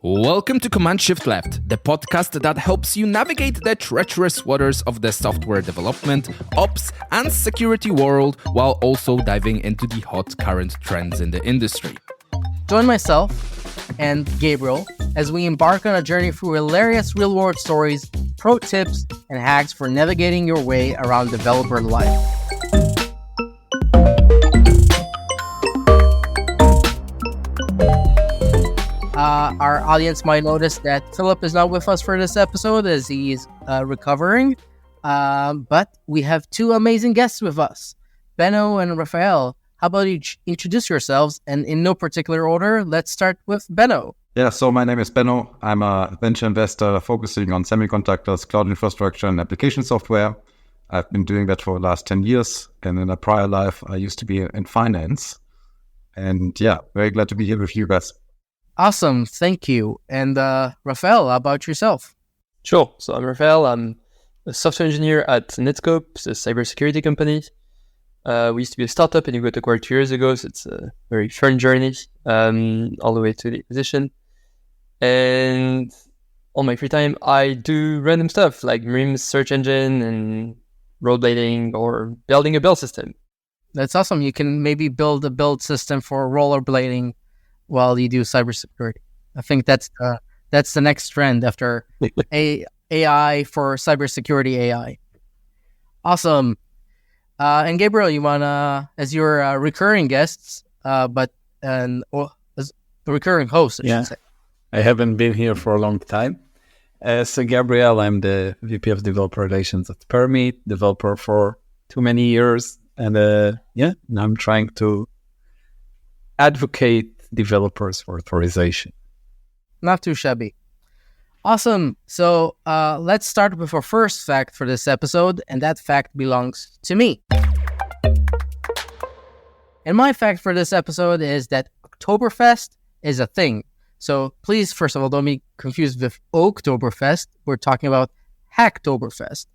Welcome to Command Shift Left, the podcast that helps you navigate the treacherous waters of the software development, ops, and security world while also diving into the hot current trends in the industry. Join myself and Gabriel as we embark on a journey through hilarious real-world stories, pro tips, and hacks for navigating your way around developer life. Our audience might notice that Philip is not with us for this episode as he's recovering, but we have two amazing guests with us, Benno and Raphael. How about you introduce yourselves, and in no particular order, let's start with Benno. Yeah, so my name is Benno. I'm a venture investor focusing on semiconductors, cloud infrastructure, and application software. I've been doing that for the last 10 years, and in a prior life, I used to be in finance. And yeah, very glad to be here with you guys. Awesome, thank you. And Raphael, how about yourself? Sure. So I'm Raphael. I'm a software engineer at Netscope, a cybersecurity company. We used to be a startup and we got acquired 2 years ago, so it's a very fun journey all the way to the acquisition. And on my free time, I do random stuff like MIM's search engine and rollerblading or building a build system. That's awesome. You can maybe build a build system for rollerblading while you do cybersecurity. I think that's the next trend after AI for cybersecurity AI. Awesome. And Gabriel, you wanna, as your recurring guests, as the recurring host, I should say. I haven't been here for a long time. So Gabriel, I'm the VP of Developer Relations at Permit, developer for too many years, and now I'm trying to advocate developers for authorization. Not too shabby. Awesome. So let's start with our first fact for this episode, and that fact belongs to me. And my fact for this episode is that Hacktoberfest is a thing. So please, first of all, don't be confused with Oktoberfest. We're talking about Hacktoberfest.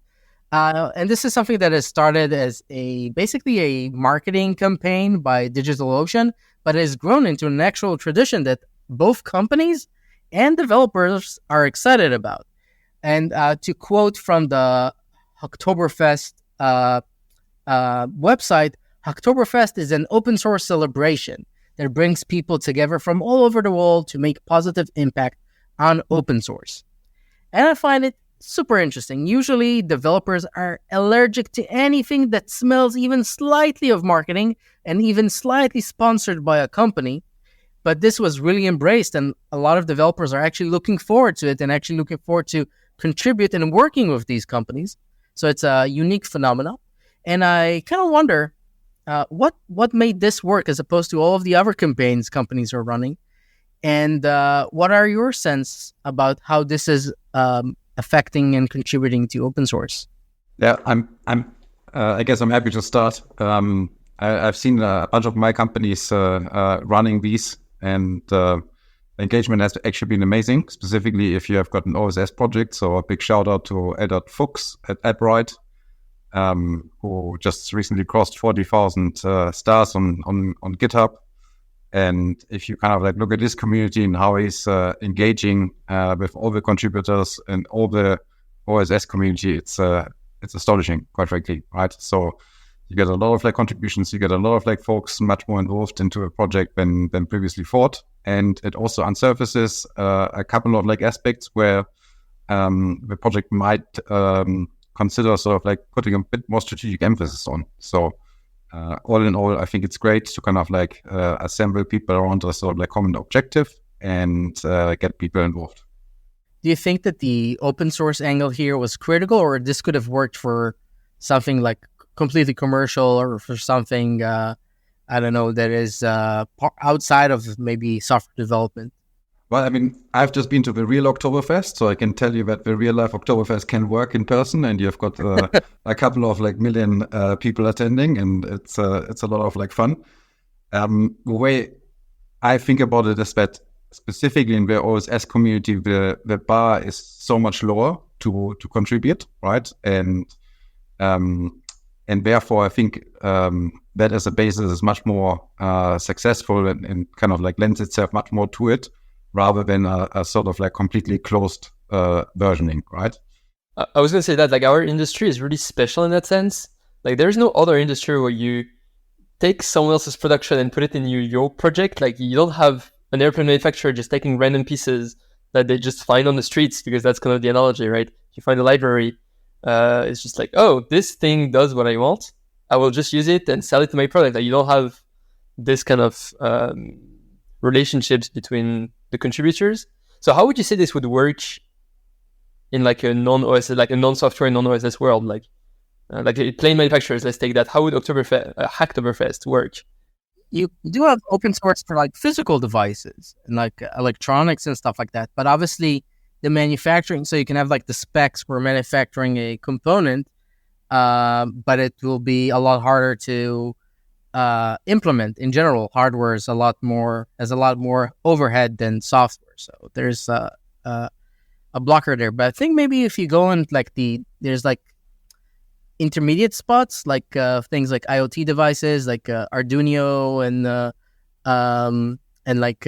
And this is something that has started as basically a marketing campaign by DigitalOcean, but has grown into an actual tradition that both companies and developers are excited about. And to quote from the Hacktoberfest website, Hacktoberfest is an open source celebration that brings people together from all over the world to make positive impact on open source. And I find it super interesting. Usually developers are allergic to anything that smells even slightly of marketing and even slightly sponsored by a company. But this was really embraced, and a lot of developers are actually looking forward to it and actually looking forward to contribute and working with these companies. So it's a unique phenomenon. And I kind of wonder what made this work as opposed to all of the other campaigns companies are running. And what are your sense about how this is affecting and contributing to open source? Yeah, I guess I'm happy to start. I've seen a bunch of my companies running these, and engagement has actually been amazing, specifically if you have got an OSS project. So a big shout out to Eldad Fuchs at AppRight, who just recently crossed 40,000 stars on GitHub. And if you kind of like look at this community and how he's engaging with all the contributors and all the OSS community, it's astonishing, quite frankly, right? So you get a lot of like contributions, you get a lot of like folks much more involved into a project than previously thought. And it also unsurfaces a couple of like aspects where the project might consider sort of like putting a bit more strategic emphasis on. So all in all, I think it's great to kind of like assemble people around a sort of like common objective and get people involved. Do you think that the open source angle here was critical, or this could have worked for something like completely commercial or for something, I don't know, that is outside of maybe software development? Well, I mean, I've just been to the real Oktoberfest, so I can tell you that the real life Oktoberfest can work in person, and you've got a couple of like million people attending, and it's a lot of like fun. The way I think about it is that specifically in the OSS community, the bar is so much lower to contribute, right? And therefore, I think that as a basis is much more successful and kind of like lends itself much more to it. rather than a sort of like completely closed versioning, right? I was going to say that like our industry is really special in that sense. Like there's no other industry where you take someone else's production and put it in your project. Like you don't have an airplane manufacturer just taking random pieces that they just find on the streets, because that's kind of the analogy, right? You find a library, it's just like, oh, this thing does what I want. I will just use it and sell it to my product. Like you don't have this kind of relationships between the contributors. So how would you say this would work in like a non-OSS, like a non-software, non-OSS world? Like plane manufacturers, let's take that. How would Hacktoberfest work? You do have open source for like physical devices and like electronics and stuff like that. But obviously the manufacturing, so you can have like the specs for manufacturing a component, but it will be a lot harder to implement. In general, hardware is has a lot more overhead than software. So there's a blocker there. But I think maybe if you go in like there's like intermediate spots, like things like IoT devices, like Arduino and like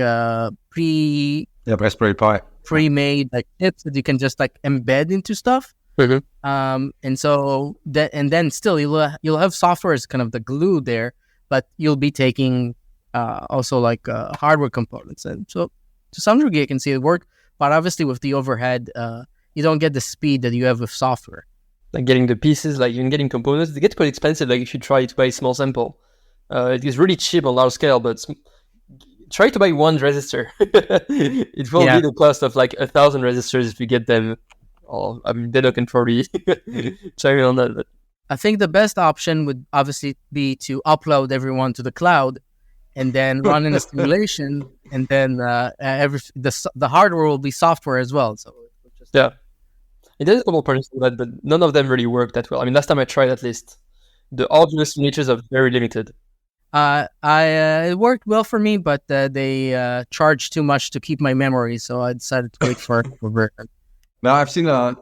Raspberry Pi pre-made like chips that you can just like embed into stuff. Mm-hmm. And so then still you'll have software as kind of the glue there, but you'll be taking also like hardware components, and so to some degree I can see it work. But obviously with the overhead, you don't get the speed that you have with software. Like getting the pieces, like even getting components, they get quite expensive. Like if you try to buy a small sample, it is really cheap on large scale, but try to buy one resistor. It will be the cost of like 1,000 resistors if you get them. Or I mean, Deno can probably chime in on that. But I think the best option would obviously be to upload everyone to the cloud and then run in a simulation, and then the hardware will be software as well. So yeah. It is a couple partners for that, but none of them really work that well. I mean, last time I tried, at least, the Arduino simulators are very limited. It worked well for me, but they charged too much to keep my memory, so I decided to wait for a version. Now, I've seen a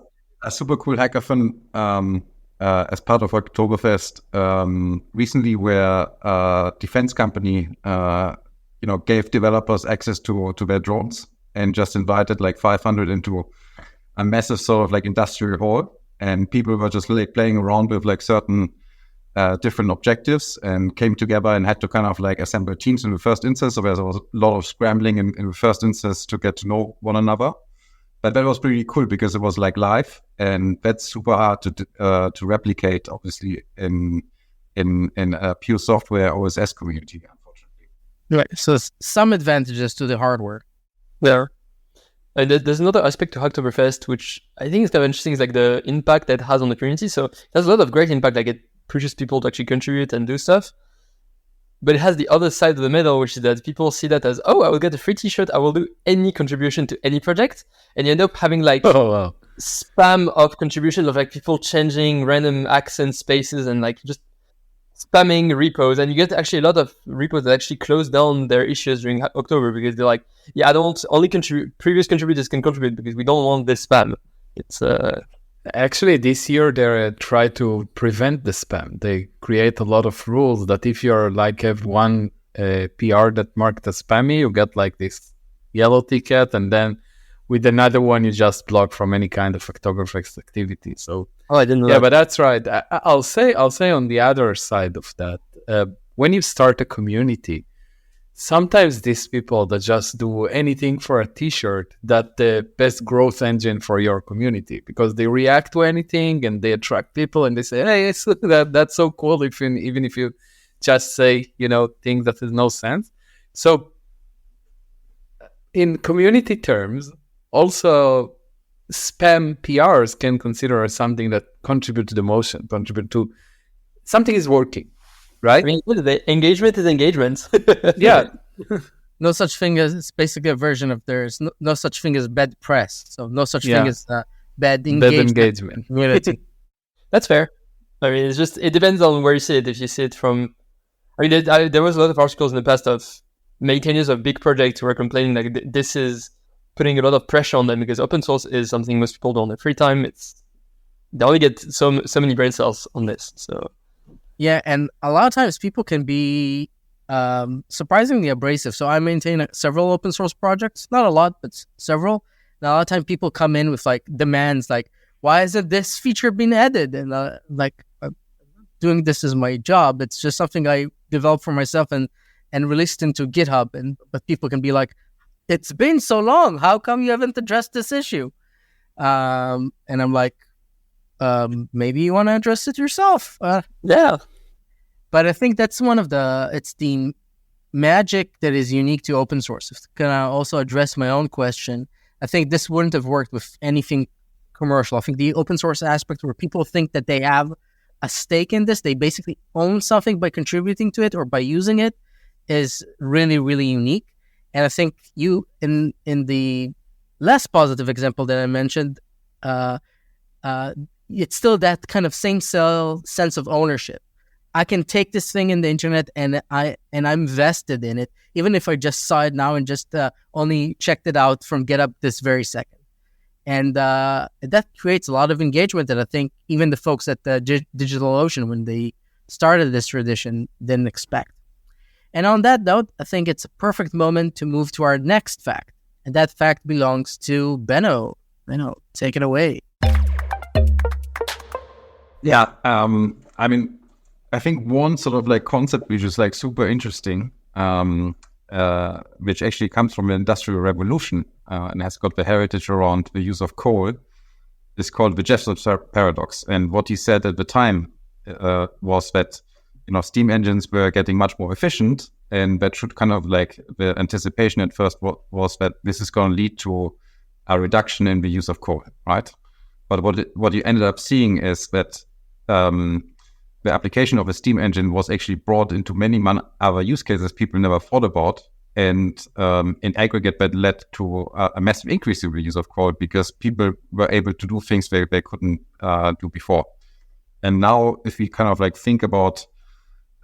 super cool hackathon as part of Oktoberfest recently, where a defense company, gave developers access to their drones and just invited like 500 into a massive sort of like industrial hall, and people were just like playing around with like certain different objectives and came together and had to kind of like assemble teams in the first instance. So there was a lot of scrambling in the first instance to get to know one another. But that was pretty cool because it was like live, and that's super hard to replicate, obviously, in a pure software OSS community, unfortunately. Right. So some advantages to the hardware. Yeah. And there's another aspect to Hacktoberfest, which I think is kind of interesting, is like the impact that it has on the community. So it has a lot of great impact, like it pushes people to actually contribute and do stuff. But it has the other side of the medal, which is that people see that as, oh, I will get a free t-shirt, I will do any contribution to any project. And you end up having like spam of contributions of like people changing random accent spaces and like just spamming repos. And you get actually a lot of repos that actually close down their issues during October, because they're like, yeah, I don't only previous contributors can contribute because we don't want this spam. It's Actually, this year they try to prevent the spam. They create a lot of rules that if you're like have one PR that marked as spammy, you get like this yellow ticket, and then with another one you just block from any kind of Oktoberfest activity. So I didn't know yeah, that. but that's right. I'll say on the other side of that, when you start a community, sometimes these people that just do anything for a t-shirt, that the best growth engine for your community, because they react to anything and they attract people and they say, hey, that's so cool, even if you just say, things that has no sense. So in community terms, also spam PRs can consider as something that contribute to the motion, contribute to something is working. Right? I mean, the engagement is engagement. Yeah. No such thing as, it's basically a version of there's no such thing as bad press. So no such thing as bad engagement. That's fair. I mean, it depends on where you see it. If you see it from, I mean, there was a lot of articles in the past of maintainers of big projects who are complaining like this is putting a lot of pressure on them, because open source is something most people do on their free time. They only get so many brain cells on this. So yeah, and a lot of times people can be surprisingly abrasive. So I maintain several open source projects, not a lot, but several. Now, a lot of time people come in with like demands, like, why isn't this feature being added? And doing this is my job. It's just something I developed for myself and released into GitHub. But people can be like, it's been so long. How come you haven't addressed this issue? And I'm like, maybe you want to address it yourself. Yeah. But I think that's it's the magic that is unique to open source. Can I also address my own question? I think this wouldn't have worked with anything commercial. I think the open source aspect where people think that they have a stake in this, they basically own something by contributing to it or by using it, is really, really unique. And I think you, in the less positive example that I mentioned, it's still that kind of same sense of ownership. I can take this thing in the internet and I'm vested in it, even if I just saw it now and just only checked it out from GitHub this very second. And that creates a lot of engagement that I think even the folks at the DigitalOcean, when they started this tradition, didn't expect. And on that note, I think it's a perfect moment to move to our next fact. And that fact belongs to Benno. Benno, take it away. Yeah, I mean, I think one sort of like concept which is like super interesting, which actually comes from the Industrial Revolution and has got the heritage around the use of coal, is called the Jevons Paradox. And what he said at the time was that, steam engines were getting much more efficient, and that should kind of like, the anticipation at first was that this is going to lead to a reduction in the use of coal, right? But what you ended up seeing is that the application of a steam engine was actually brought into many other use cases people never thought about. And in aggregate, that led to a massive increase in the use of coal because people were able to do things they couldn't do before. And now if we kind of like think about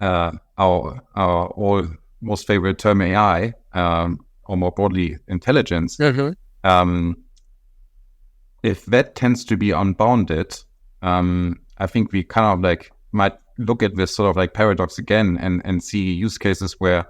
our all most favorite term AI, or more broadly intelligence, Mm-hmm. If that tends to be unbounded, I think we kind of like might look at this sort of like paradox again and see use cases where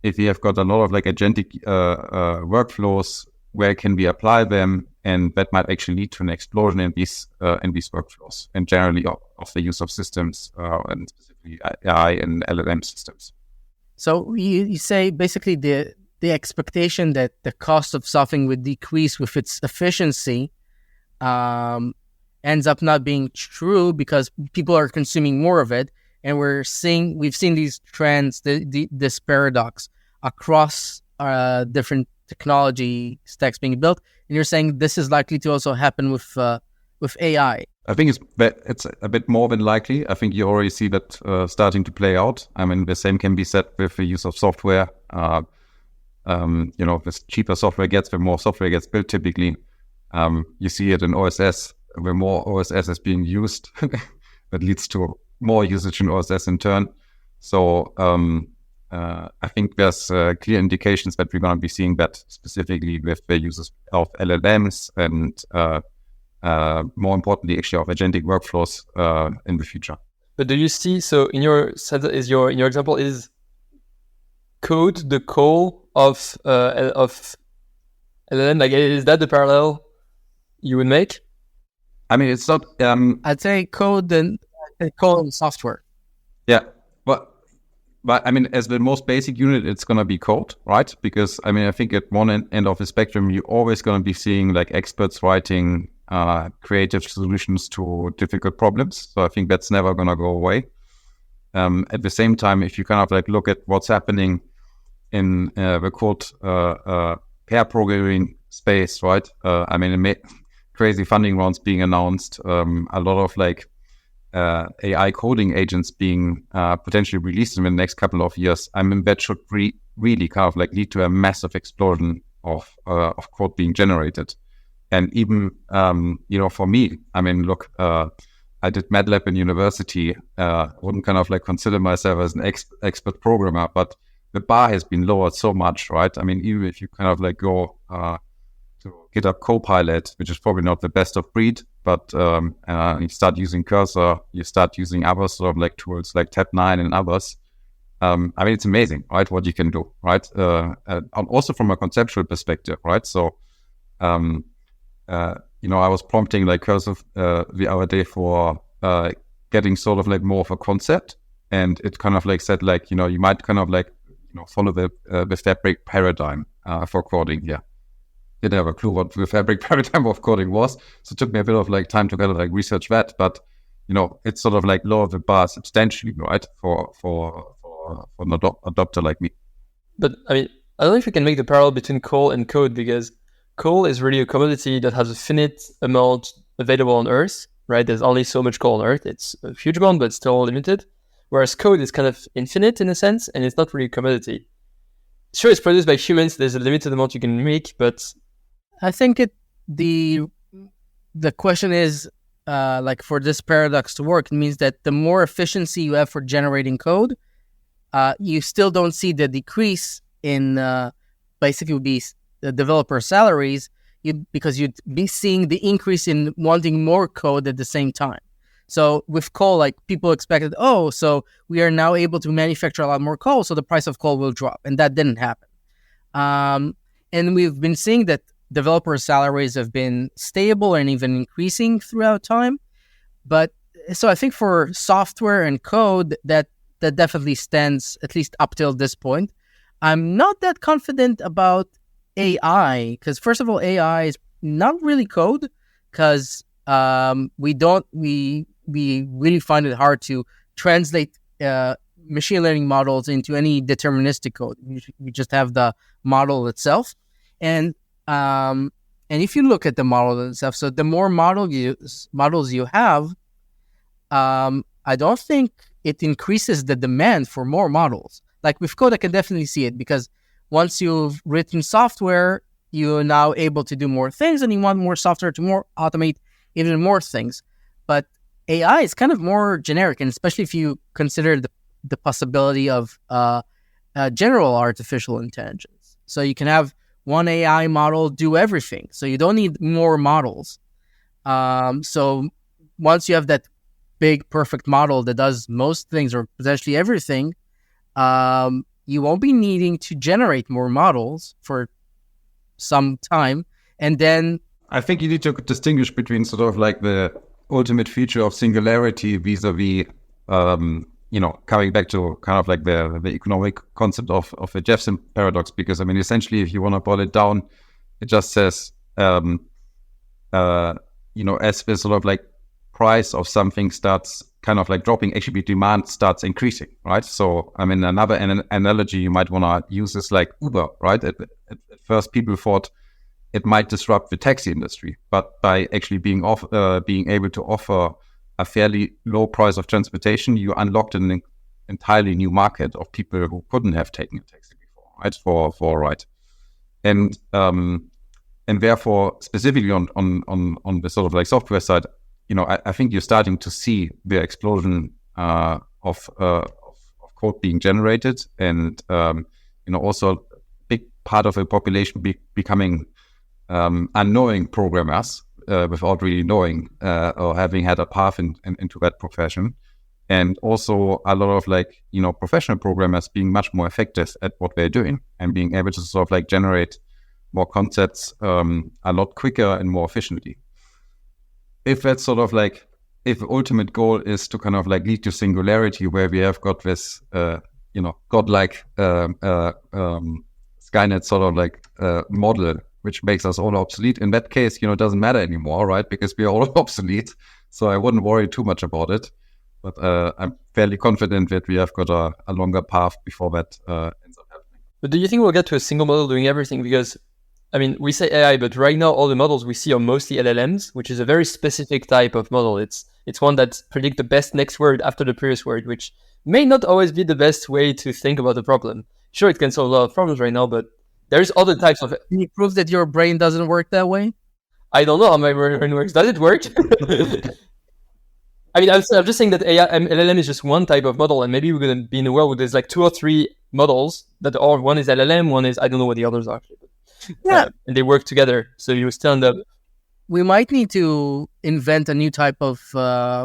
if you have got a lot of like agentic workflows, where can we apply them, and that might actually lead to an explosion in these workflows and generally of the use of systems and specifically AI and LLM systems. So you say basically the expectation that the cost of something would decrease with its efficiency ends up not being true because people are consuming more of it, and we've seen these trends, this paradox across different technology stacks being built, and you're saying this is likely to also happen with AI. I think it's a bit more than likely. I think you already see that starting to play out. I mean, the same can be said with the use of software. The cheaper software gets, the more software gets built typically. You see it in OSS. The more OSS is being used, that leads to more usage in OSS in turn. So I think there's clear indications that we're going to be seeing that specifically with the uses of LLMs and more importantly, actually of agentic workflows in the future. But do you see? So in your example is code the call of LLM? Like, is that the parallel you would make? I mean, it's not. I'd say code and software. Yeah, but I mean, as the most basic unit, it's going to be code, right? Because I mean, I think at one end of the spectrum, you're always going to be seeing like experts writing creative solutions to difficult problems. So I think that's never going to go away. At the same time, if you kind of like look at what's happening in the code pair programming space, right? I mean, crazy funding rounds being announced, a lot of like AI coding agents being potentially released in the next couple of years. I mean, that should really kind of like lead to a massive explosion of code being generated. And even, for me, I mean, look, I did MATLAB in university. Wouldn't kind of like consider myself as an expert programmer, but the bar has been lowered so much, right? I mean, even if you kind of like go to GitHub Copilot, which is probably not the best of breed, but you start using Cursor, you start using other sort of like tools like Tab9 and others, I mean, it's amazing, right? What you can do, right? And also from a conceptual perspective, right? So, I was prompting like Cursive the other day for getting sort of like more of a concept, and it kind of like said like, you might kind of like, follow the fabric paradigm for coding here. Didn't have a clue what the fabric paradigm of coding was, so it took me a bit of like time to kind of like research that. But it's sort of like lower the bar substantially, right, for an adopter like me. But I mean, I don't know if we can make the parallel between coal and code, because coal is really a commodity that has a finite amount available on Earth, right? There's only so much coal on Earth. It's a huge amount, but still limited. Whereas code is kind of infinite in a sense, and it's not really a commodity. Sure, it's produced by humans. There's a limited amount you can make, but I think the question is, like for this paradox to work, it means that the more efficiency you have for generating code, you still don't see the decrease in basically would be the developer salaries, because you'd be seeing the increase in wanting more code at the same time. So with coal, like people expected, so we are now able to manufacture a lot more coal, so the price of coal will drop, and that didn't happen. And we've been seeing that developer salaries have been stable and even increasing throughout time. But so I think for software and code, that definitely stands, at least up till this point. I'm not that confident about AI, because first of all, AI is not really code, because we really find it hard to translate machine learning models into any deterministic code. We just have the model itself, and if you look at the model itself, so the more models you have, I don't think it increases the demand for more models. Like with code, I can definitely see it, because once you've written software, you're now able to do more things, and you want more software to more automate even more things. But AI is kind of more generic, and especially if you consider the possibility of general artificial intelligence. So you can have one AI model do everything, so you don't need more models. So once you have that big perfect model that does most things or potentially everything, you won't be needing to generate more models for some time. And then I think you need to distinguish between sort of like the ultimate feature of singularity vis-a-vis, coming back to kind of like the economic concept of the Jevons Paradox. Because I mean, essentially, if you want to boil it down, it just says, as the sort of like price of something starts kind of like dropping, actually demand starts increasing, right? So, I mean, another analogy you might want to use is like Uber, right? At first, people thought it might disrupt the taxi industry, but by actually being able to offer a fairly low price of transportation, you unlocked an entirely new market of people who couldn't have taken a taxi before, right? For a ride, and therefore specifically on the sort of like software side, I think you're starting to see the explosion of code being generated, and also a big part of the population becoming unknowing programmers without really knowing or having had a path into that profession, and also a lot of like professional programmers being much more effective at what they're doing and being able to sort of like generate more concepts a lot quicker and more efficiently. If that's sort of like, if the ultimate goal is to kind of like lead to singularity, where we have got this, godlike Skynet sort of like model, which makes us all obsolete, in that case, it doesn't matter anymore, right? Because we are all obsolete. So I wouldn't worry too much about it. But I'm fairly confident that we have got a longer path before that ends up happening. But do you think we'll get to a single model doing everything? Because I mean, we say AI, but right now all the models we see are mostly LLMs, which is a very specific type of model. It's one that predicts the best next word after the previous word, which may not always be the best way to think about the problem. Sure, it can solve a lot of problems right now, but there's other types of... Can you prove that your brain doesn't work that way? I don't know how my brain works. Does it work? I mean, I'm just saying that LLM is just one type of model, and maybe we're going to be in a world where there's like 2 or 3 models that are, one is LLM, one is, I don't know what the others are actually. Yeah. And they work together, so you still end up... We might need to invent a new type of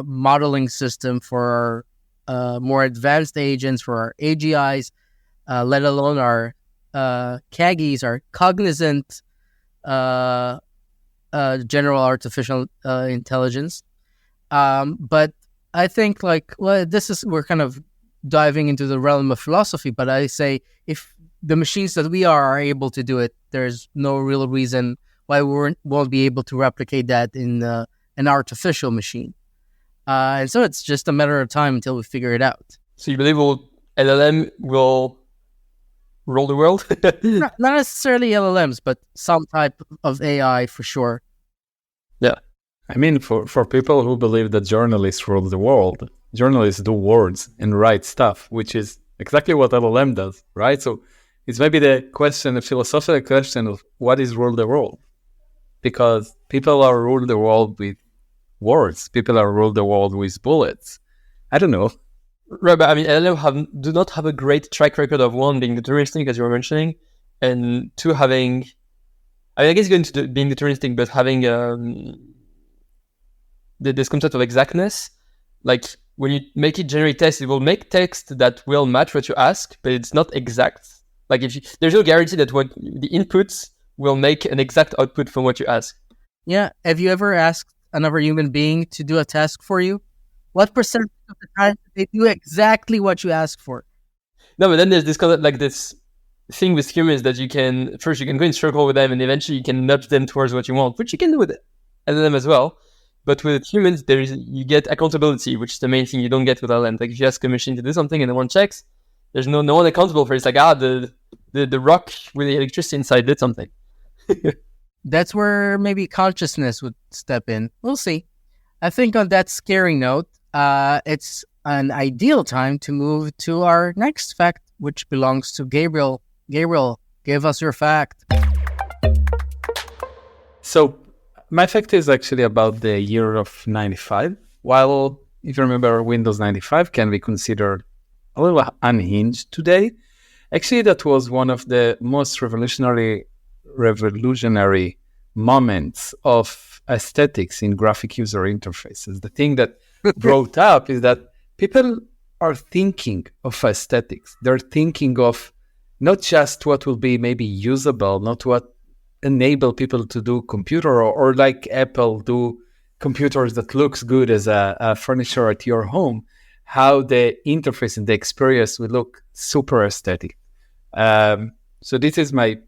modeling system for more advanced agents, for our AGIs, let alone our CAGIs, our cognizant general artificial intelligence. But I think we're kind of diving into the realm of philosophy, but I say if the machines that we are able to do it, there's no real reason why we won't be able to replicate that in an artificial machine. And so it's just a matter of time until we figure it out. So you believe LLM will rule the world? Not necessarily LLMs, but some type of AI for sure. Yeah. I mean, for people who believe that journalists rule the world, journalists do words and write stuff, which is exactly what LLM does, right? So it's maybe the philosophical question of what is rule the world? Because people are rule the world with words. People are rule the world with bullets. I don't know. Right, but I mean, LLM do not have a great track record of, one, being deterministic, as you were mentioning, and two, having, I guess going to being deterministic, but having this concept of exactness. Like, when you make it generate text, it will make text that will match what you ask, but it's not exact. Like, there's no guarantee that what the inputs will make an exact output from what you ask. Yeah. Have you ever asked another human being to do a task for you? What percent of the time do they do exactly what you ask for? No, but then there's this kind of like this thing with humans that you can go in circle with them, and eventually you can nudge them towards what you want, which you can do with LLM as well. But with humans, you get accountability, which is the main thing you don't get with LLM. Like, if you ask a machine to do something and no one checks, there's no one accountable for it. It's like, the rock with the electricity inside did something. That's where maybe consciousness would step in. We'll see. I think on that scary note, it's an ideal time to move to our next fact, which belongs to Gabriel. Gabriel, give us your fact. So my fact is actually about the year of 95. While, if you remember, Windows 95 can be considered a little unhinged today, actually that was one of the most revolutionary moments of aesthetics in graphic user interfaces. The thing that brought up is that people are thinking of aesthetics. They're thinking of not just what will be maybe usable, not what enable people to do computer or like Apple do computers that looks good as a furniture at your home, how the interface and the experience will look super aesthetic. So this is my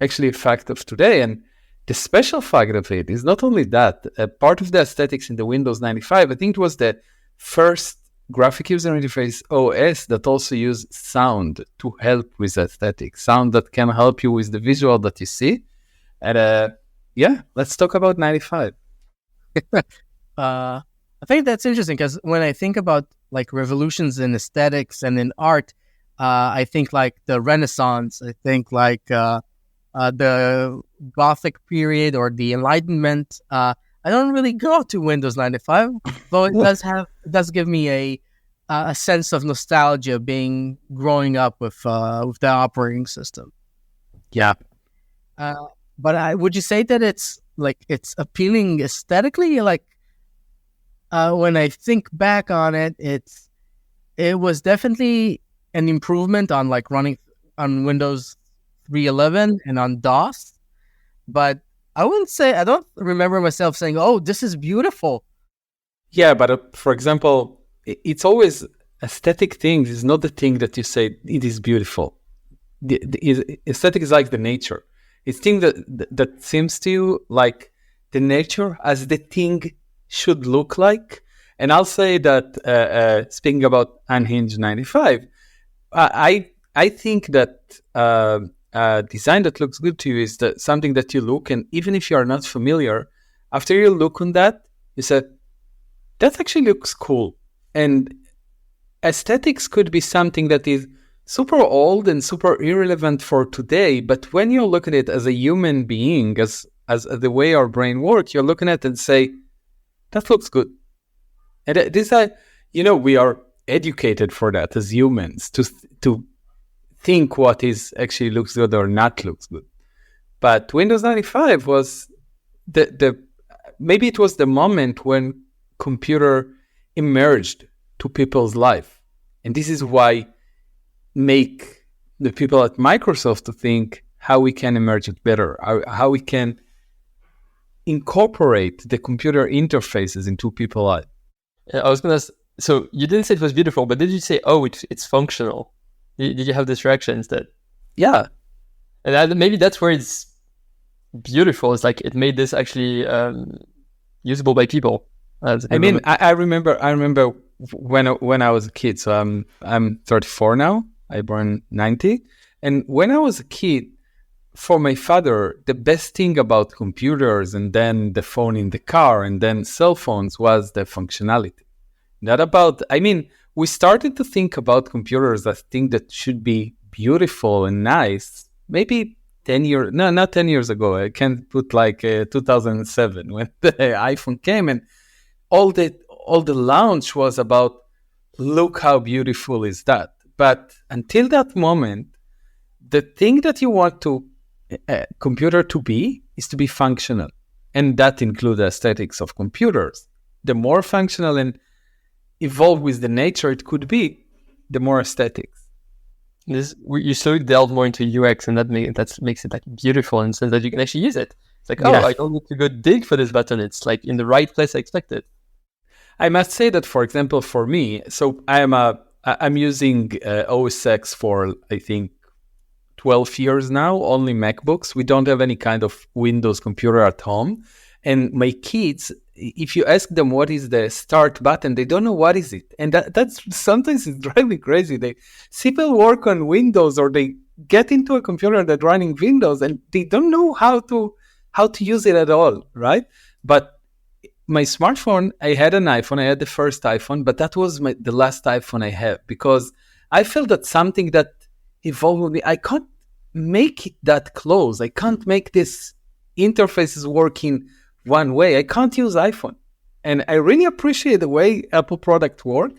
actually fact of today. And the special fact of it is not only that, part of the aesthetics in the Windows 95, I think it was the first graphic user interface OS that also used sound to help with aesthetics, sound that can help you with the visual that you see. And let's talk about 95. I think that's interesting because when I think about like revolutions in aesthetics and in art, I think like the Renaissance, I think like the Gothic period or the Enlightenment. I don't really go to Windows 95, though it does give me a sense of nostalgia growing up with the operating system. Yeah. But would you say that it's appealing aesthetically? Like when I think back on it, it was definitely an improvement on like running on Windows 3.11 and on DOS. But I don't remember myself saying, "Oh, this is beautiful." Yeah, but for example, it's always aesthetic things is not the thing that you say it is beautiful. The aesthetic is like the nature. It's thing that seems to you like the nature as the thing should look like. And I'll say that speaking about Unhinged 95, I think that design that looks good to you is something that you look, and even if you are not familiar, after you look on that, you say, that actually looks cool. And aesthetics could be something that is super old and super irrelevant for today, but when you look at it as a human being, as the way our brain works, you're looking at it and say, that looks good. And this, we are educated for that as humans to think what is actually looks good or not looks good. But Windows 95 was maybe it was the moment when computer emerged to people's life. And this is why make the people at Microsoft to think how we can emerge it better, how we can incorporate the computer interfaces into people life. I was going to ask, so you didn't say it was beautiful, but did you say, oh, it's functional? Did you have this reaction instead? Yeah. And maybe that's where it's beautiful. It's like it made this actually usable by people. I remember when I was a kid. So I'm 34 now. I born 90, and when I was a kid, for my father, the best thing about computers and then the phone in the car and then cell phones was the functionality. Not about. We started to think about computers as thing that should be beautiful and nice. Maybe 10 years, no, not 10 years ago. I can put like 2007 when the iPhone came, and all the launch was about, look how beautiful is that. But until that moment, the thing that you want to computer to be is to be functional, and that includes aesthetics of computers. The more functional and evolve with the nature it could be, the more aesthetics. You slowly delve more into UX, and that makes it like beautiful in the sense that you can actually use it. It's like, I don't need to go dig for this button. It's like in the right place I expect it. I must say that, for example, for me, so I'm using OS X for, I think, 12 years now, only MacBooks. We don't have any kind of Windows computer at home. And my kids, if you ask them what is the start button, they don't know what is it. And that's sometimes it's driving me crazy. People work on Windows, or they get into a computer that's running Windows and they don't know how to use it at all, right? But my smartphone, I had an iPhone. I had the first iPhone, but that was the last iPhone I have, because I felt that something that evolved with me, I can't make it that close. I can't make this interfaces work in one way. I can't use iPhone. And I really appreciate the way Apple product work,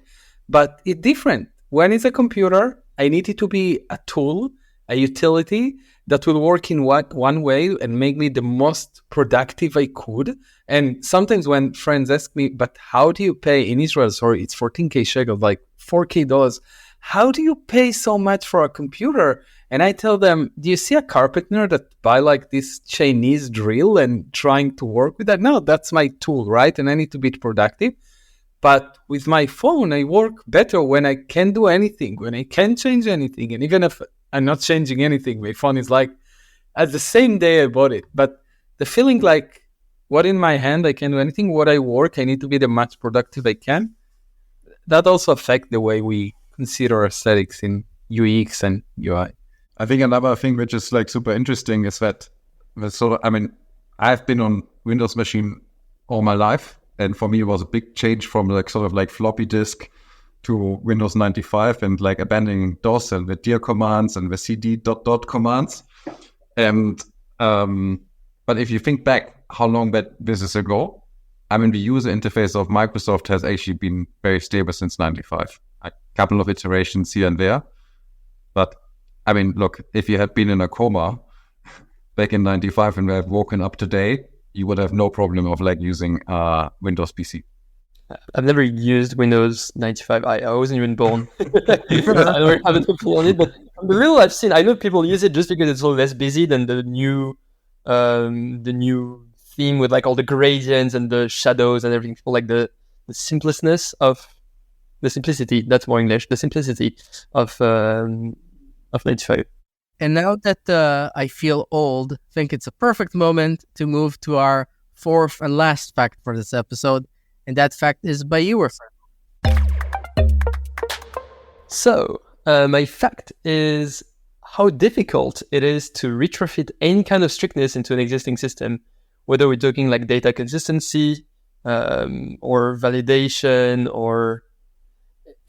but it's different. When it's a computer, I need it to be a tool, a utility that will work in one way and make me the most productive I could. And sometimes when friends ask me, but how do you pay in Israel? Sorry, it's 14K shekels, like $4K. How do you pay so much for a computer? And I tell them, do you see a carpenter that buy like this Chinese drill and trying to work with that? No, that's my tool, right? And I need to be productive. But with my phone, I work better when I can do anything, when I can change anything. And even if I'm not changing anything, my phone is like, at the same day I bought it. But the feeling like, what in my hand, I can do anything. What I work, I need to be the most productive I can. That also affects the way we consider aesthetics in UX and UI. I think another thing which is like super interesting is that, I've been on Windows machine all my life, and for me it was a big change from like sort of like floppy disk to Windows 95 and like abandoning DOS and the dir commands and the cd ... commands. And but if you think back how long this is ago, the user interface of Microsoft has actually been very stable since 95. A couple of iterations here and there, but look, if you had been in a coma back in 95 and had woken up today, you would have no problem of like using Windows PC. I've never used Windows 95. I wasn't even born. I don't have an opinion on it, but from the little I've seen, I know people use it just because it's a little less busy than the new theme with like all the gradients and the shadows and everything. People like the simplicity. That's more English. The simplicity of 95. And now that I feel old, I think it's a perfect moment to move to our fourth and last fact for this episode. And that fact is by you, Rafael. So, my fact is how difficult it is to retrofit any kind of strictness into an existing system, whether we're talking like data consistency or validation or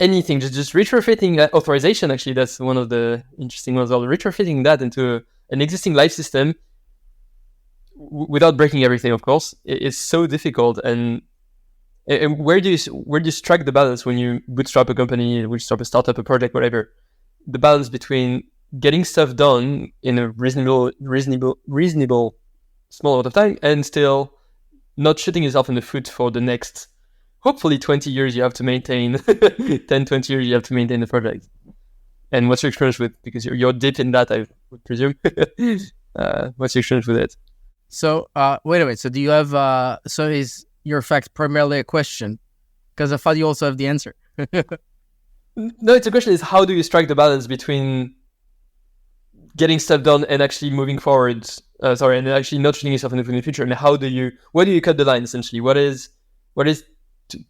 anything, just retrofitting authorization. Actually, that's one of the interesting ones. Retrofitting that into an existing life system without breaking everything, of course, is so difficult. And where do you strike the balance when you bootstrap a company, bootstrap a startup, a project, whatever? The balance between getting stuff done in a reasonable small amount of time and still not shooting yourself in the foot for the next hopefully 20 years you have to maintain, 10, 20 years you have to maintain the project. And what's your experience with, because you're deep in that, I would presume. What's your experience with it? So, wait a minute. So do you have, so is your fact primarily a question? Because I thought you also have the answer. No, it's a question is how do you strike the balance between getting stuff done and actually moving forward, and actually not shooting yourself in the future, and where do you cut the line essentially? What is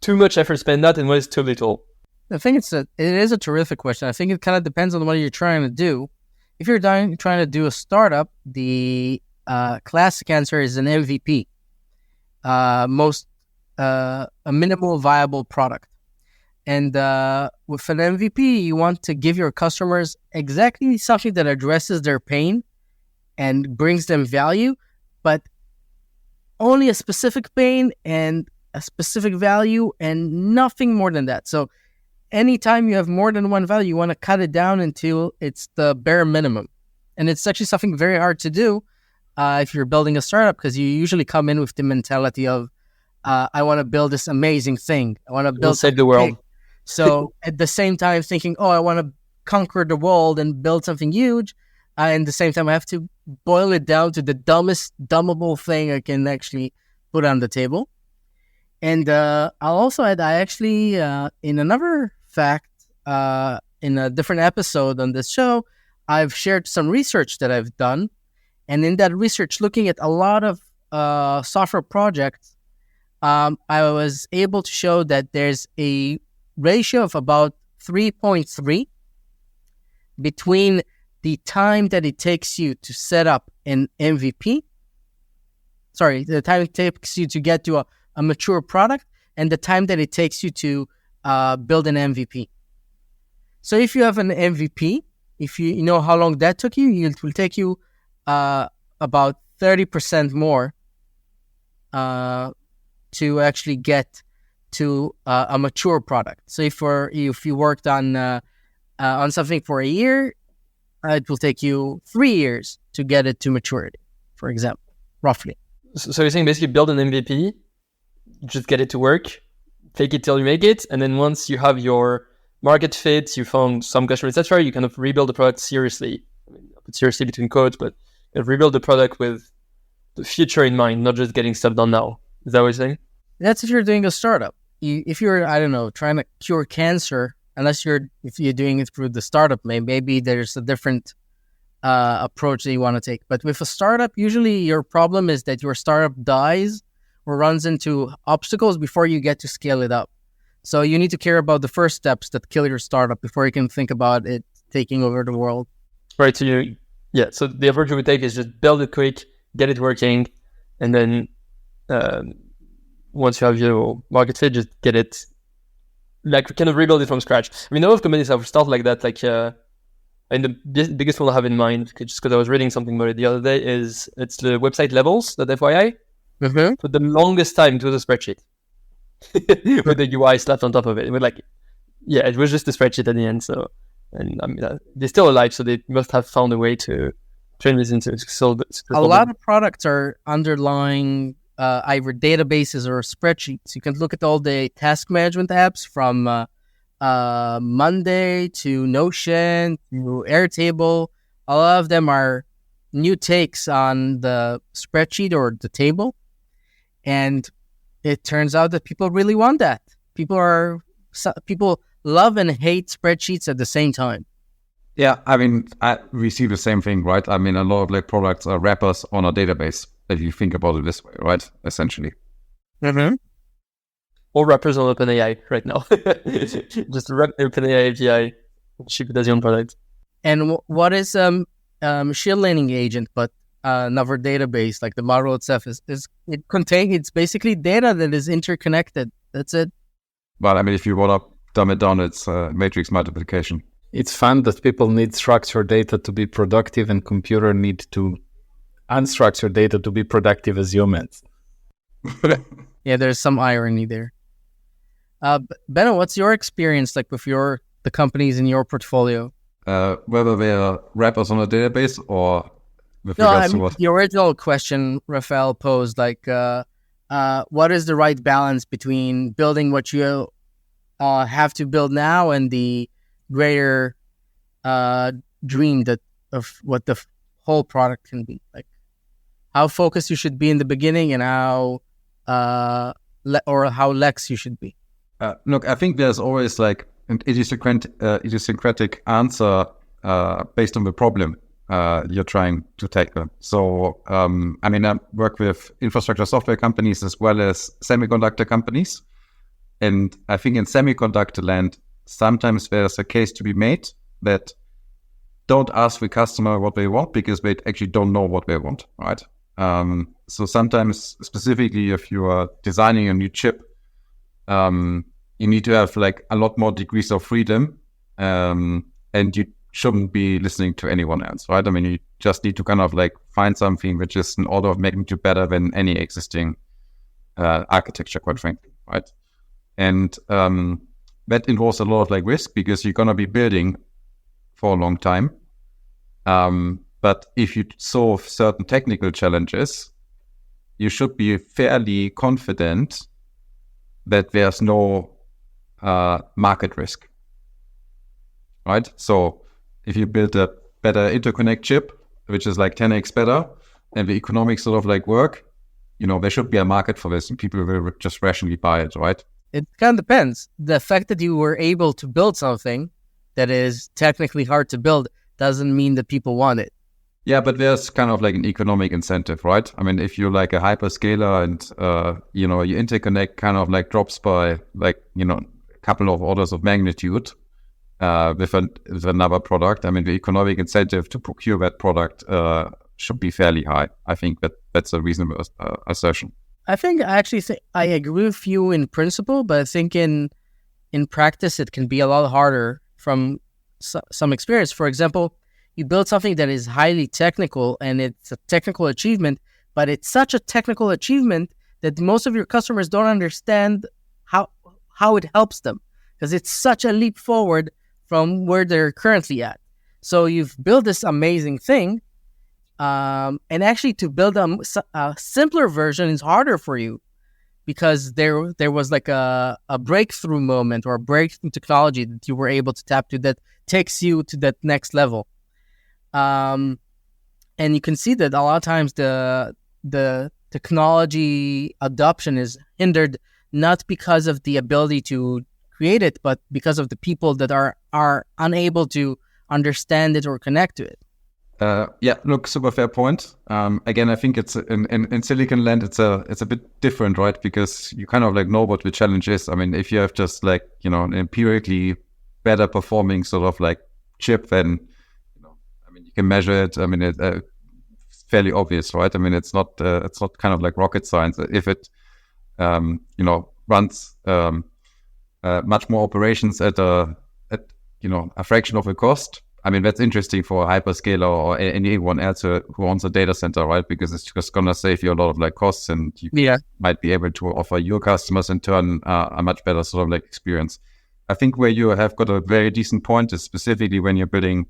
too much effort spent that, and what is too little? I think it is a terrific question. I think it kind of depends on what you're trying to do. If you're trying to do a startup, the classic answer is an MVP, a minimal viable product. And with an MVP, you want to give your customers exactly something that addresses their pain and brings them value, but only a specific pain and a specific value and nothing more than that. So anytime you have more than one value, you want to cut it down until it's the bare minimum. And it's actually something very hard to do if you're building a startup, because you usually come in with the mentality of, I want to build this amazing thing. I want to build save the world. Big. So at the same time thinking, I want to conquer the world and build something huge. And at the same time, I have to boil it down to the dumbest, dumbable thing I can actually put on the table. And I'll also add, I actually, in another fact, in a different episode on this show, I've shared some research that I've done. And in that research, looking at a lot of software projects, I was able to show that there's a ratio of about 3.3 between the time that it takes you to set up an MVP. Sorry, the time it takes you to get to a mature product and the time that it takes you to build an MVP. So if you have an MVP, if you know how long that took you, it will take you about 30% more to actually get to a mature product. So if you worked on something for a year, it will take you 3 years to get it to maturity, for example, roughly. So you're saying basically build an MVP, just get it to work, fake it till you make it, and then once you have your market fit, you found some customer, etc., you kind of rebuild the product seriously. I mean, put seriously between quotes, but rebuild the product with the future in mind, not just getting stuff done now. Is that what you're saying? That's if you're doing a startup. If you're, I don't know, trying to cure cancer, if you're doing it through the startup, maybe there's a different approach that you want to take. But with a startup, usually your problem is that your startup dies or runs into obstacles before you get to scale it up. So you need to care about the first steps that kill your startup before you can think about it taking over the world. Right. So so the approach you would take is just build it quick, get it working, and then once you have your market fit, just get it, like kind of rebuild it from scratch. I mean, a lot of companies have stuff like that. Like, and the biggest one I have in mind, just because I was reading something about it the other day, it's the website levels, that FYI. Mm-hmm. For the longest time, it was a spreadsheet with the UI slapped on top of it. It was like, it was just a spreadsheet at the end. So, and I mean, they're still alive, so they must have found a way to turn this into a lot of products are underlying either databases or spreadsheets. You can look at all the task management apps from Monday to Notion to Airtable. A lot of them are new takes on the spreadsheet or the table. And it turns out that people really want that. People love and hate spreadsheets at the same time. Yeah, I mean, we see the same thing, right? I mean, a lot of like products are wrappers on a database, if you think about it this way, right? Essentially. Mm-hmm. All wrappers on OpenAI right now. Just wrap OpenAI API, ship it as your own product. And what is machine learning agent, but another database, like the model itself it's basically data that is interconnected. That's it. But I mean, if you want to dumb it down, it's matrix multiplication. It's fun that people need structured data to be productive and computer need to unstructured data to be productive as humans. Yeah, there's some irony there. Benno, what's your experience like with the companies in your portfolio? Whether they are wrappers on a database or with regards to what? The original question Rafael posed, like what is the right balance between building what you have to build now and the greater dream of what the whole product can be? Like how focused you should be in the beginning and how lax you should be. Look, I think there's always like an idiosyncratic answer based on the problem you're trying to tackle. So, I mean, I work with infrastructure software companies as well as semiconductor companies. And I think in semiconductor land, sometimes there's a case to be made that don't ask the customer what they want because they actually don't know what they want, right? So sometimes, specifically if you are designing a new chip, you need to have like a lot more degrees of freedom, and you shouldn't be listening to anyone else, right? I mean, you just need to kind of like find something which is an order of magnitude better than any existing architecture, quite frankly, right? And that involves a lot of like risk because you're gonna be building for a long time. But if you solve certain technical challenges, you should be fairly confident that there's no market risk, right? So if you build a better interconnect chip, which is like 10x better, and the economics sort of like work, there should be a market for this and people will just rationally buy it, right? It kind of depends. The fact that you were able to build something that is technically hard to build doesn't mean that people want it. Yeah, but there's kind of like an economic incentive, right? I mean, if you're like a hyperscaler and, your interconnect kind of like drops by like, a couple of orders of magnitude with another product, I mean, the economic incentive to procure that product should be fairly high. I think that's a reasonable assertion. I think I agree with you in principle, but I think in practice, it can be a lot harder from some experience. For example, you build something that is highly technical and it's a technical achievement, but it's such a technical achievement that most of your customers don't understand how it helps them because it's such a leap forward from where they're currently at. So you've built this amazing thing, and actually to build a simpler version is harder for you because there was like a breakthrough moment or a breakthrough technology that you were able to tap to that takes you to that next level. And you can see that a lot of times the technology adoption is hindered not because of the ability to create it, but because of the people that are unable to understand it or connect to it. Yeah, look, super fair point. Again, I think it's in Silicon Land, it's a bit different, right? Because you kind of like know what the challenge is. I mean, if you have just like an empirically better performing sort of like chip, then I mean you can measure it. I mean, it's fairly obvious, right? I mean, it's not kind of like rocket science. If it runs much more operations at a fraction of the cost. I mean, that's interesting for a hyperscaler or anyone else who owns a data center, right? Because it's just going to save you a lot of like costs and you might be able to offer your customers in turn a much better sort of like experience. I think where you have got a very decent point is specifically when you're building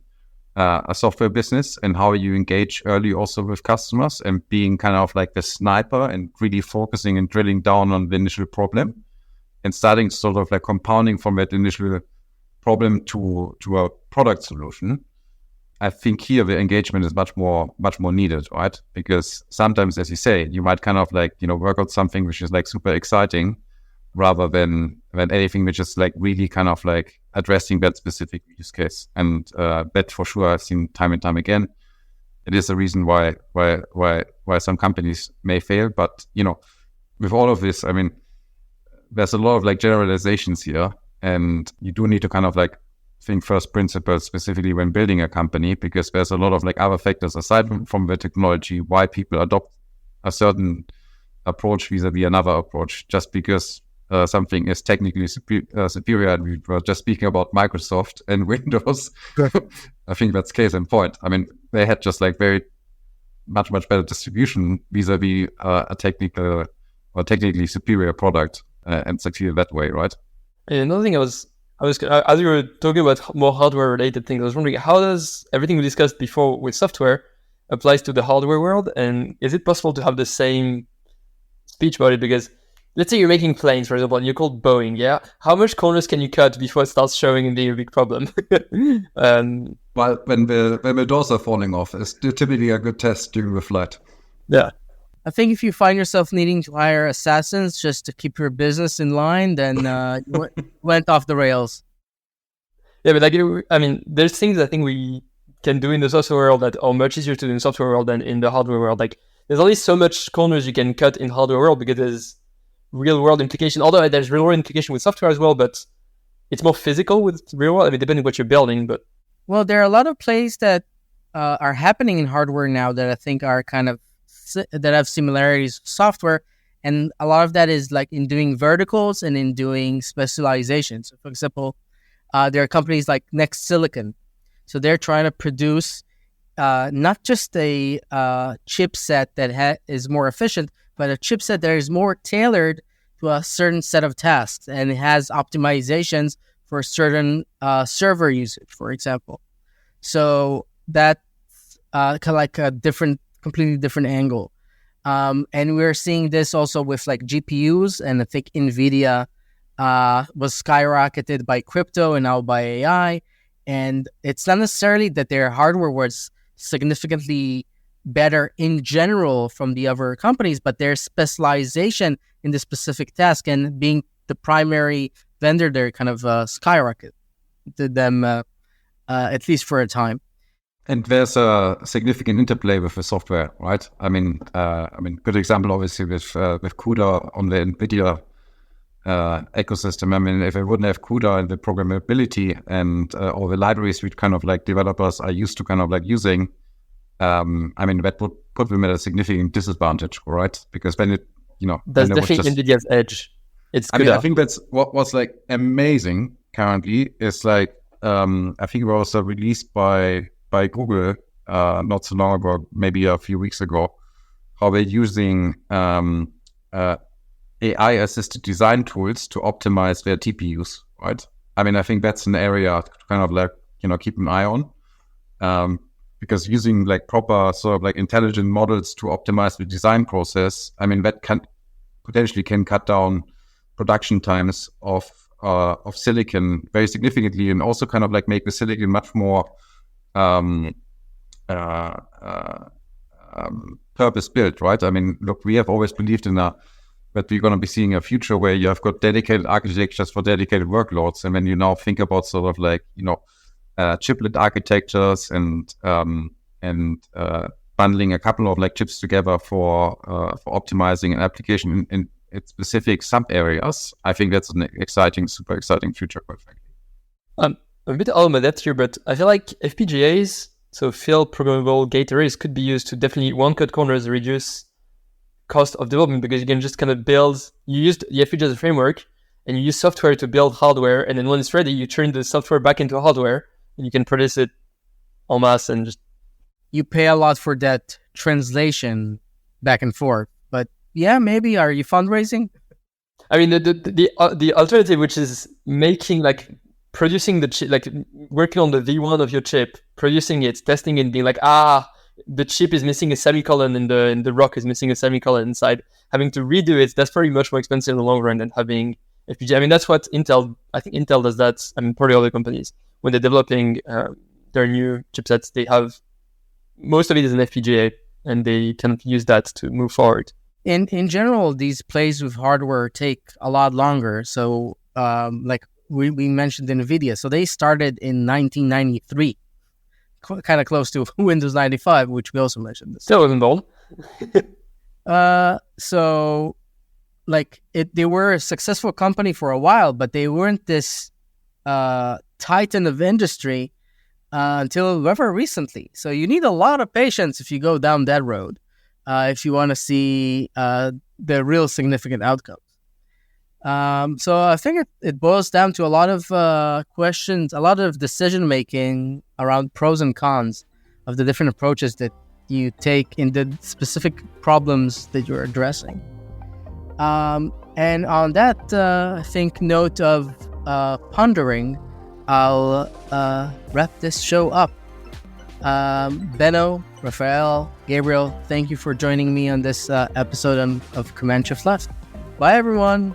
a software business and how you engage early also with customers and being kind of like the sniper and really focusing and drilling down on the initial problem and starting sort of like compounding from that initial problem to a product solution. I think here the engagement is much more needed, right? Because sometimes, as you say, you might kind of like work out something which is like super exciting rather than anything which is like really kind of like addressing that specific use case. And that for sure I've seen time and time again. It is a reason why some companies may fail. But with all of this, I mean, there's a lot of like generalizations here. And you do need to kind of like think first principles, specifically when building a company, because there's a lot of like other factors aside from the technology, why people adopt a certain approach vis-a-vis another approach. Just because something is technically superior, and we were just speaking about Microsoft and Windows, I think that's case in point. I mean, they had just like very much better distribution vis-a-vis a technically superior product and succeeded that way, right? And another thing I was as you were talking about more hardware related things, I was wondering how does everything we discussed before with software applies to the hardware world, and is it possible to have the same speech about it because let's say you're making planes, for example, and you're called Boeing, yeah? How much corners can you cut before it starts showing and being a big problem? Well, when the doors are falling off, it's typically a good test during the flight. Yeah. I think if you find yourself needing to hire assassins just to keep your business in line, then you went off the rails. Yeah, but there's things I think we can do in the software world that are much easier to do in the software world than in the hardware world. Like, there's only so much corners you can cut in hardware world because there's real world implication. Although there's real world implication with software as well, but it's more physical with real world. I mean, depending on what you're building, but well, there are a lot of plays that are happening in hardware now that I think are kind of that have similarities with software, and a lot of that is like in doing verticals and in doing specialization. So, for example, there are companies like Next Silicon, so they're trying to produce not just a chipset that is more efficient, but a chipset that is more tailored to a certain set of tasks, and it has optimizations for certain server usage, for example. So that's kind of like a completely different angle. And we're seeing this also with like GPUs, and I think NVIDIA was skyrocketed by crypto and now by AI. And it's not necessarily that their hardware was significantly better in general from the other companies, but their specialization in the specific task and being the primary vendor there kind of skyrocketed them, at least for a time. And there's a significant interplay with the software, right? I mean, good example obviously with CUDA on the NVIDIA ecosystem. I mean, if I wouldn't have CUDA and the programmability and all the libraries which kind of like developers are used to kind of like using, I mean, that would put them at a significant disadvantage, right? Because then that's definitely NVIDIA's edge. It's CUDA. I think that's what was like amazing currently is like, I think it was released by Google not so long ago, maybe a few weeks ago, how they're using AI-assisted design tools to optimize their TPUs, right? I mean, I think that's an area to kind of like, keep an eye on, because using like proper sort of like intelligent models to optimize the design process, I mean, that can potentially cut down production times of silicon very significantly, and also kind of like make the silicon much more purpose built, right? I mean, look, we have always believed that we're going to be seeing a future where you have got dedicated architectures for dedicated workloads, and when you now think about sort of like chiplet architectures and bundling a couple of like chips together for optimizing an application in its specific sub areas, I think that's an super exciting future, quite frankly. I'm a bit out of my depth here, but I feel like FPGAs, so field programmable gate arrays, could be used to definitely cut corners, reduce cost of development, because you can just kind of you use the FPGA as a framework, and you use software to build hardware, and then when it's ready, you turn the software back into hardware, and you can produce it en masse and just... You pay a lot for that translation back and forth, but yeah, maybe. Are you fundraising? I mean, the alternative, which is making like producing the chip, like working on the V1 of your chip, producing it, testing it, being like, the chip is missing a semicolon and the rock is missing a semicolon inside, having to redo it, that's probably much more expensive in the long run than having FPGA. I mean, that's what I think Intel does that. I mean, probably other companies, when they're developing their new chipsets, they have, most of it is an FPGA, and they can use that to move forward. In general, these plays with hardware take a lot longer. So, like we mentioned NVIDIA, so they started in 1993, kind of close to Windows 95, which we also mentioned. Still wasn't old. So, like they were a successful company for a while, but they weren't this titan of industry until very recently. So you need a lot of patience if you go down that road, if you want to see the real significant outcomes. So I think it boils down to a lot of questions, a lot of decision making around pros and cons of the different approaches that you take in the specific problems that you're addressing. And on that, I think, note of pondering, I'll wrap this show up. Benno, Raphael, Gabriel, thank you for joining me on this episode of Command Shift Left. Bye, everyone.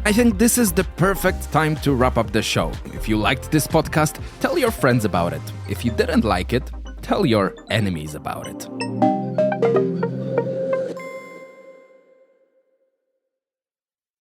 I think this is the perfect time to wrap up the show. If you liked this podcast, tell your friends about it. If you didn't like it, tell your enemies about it.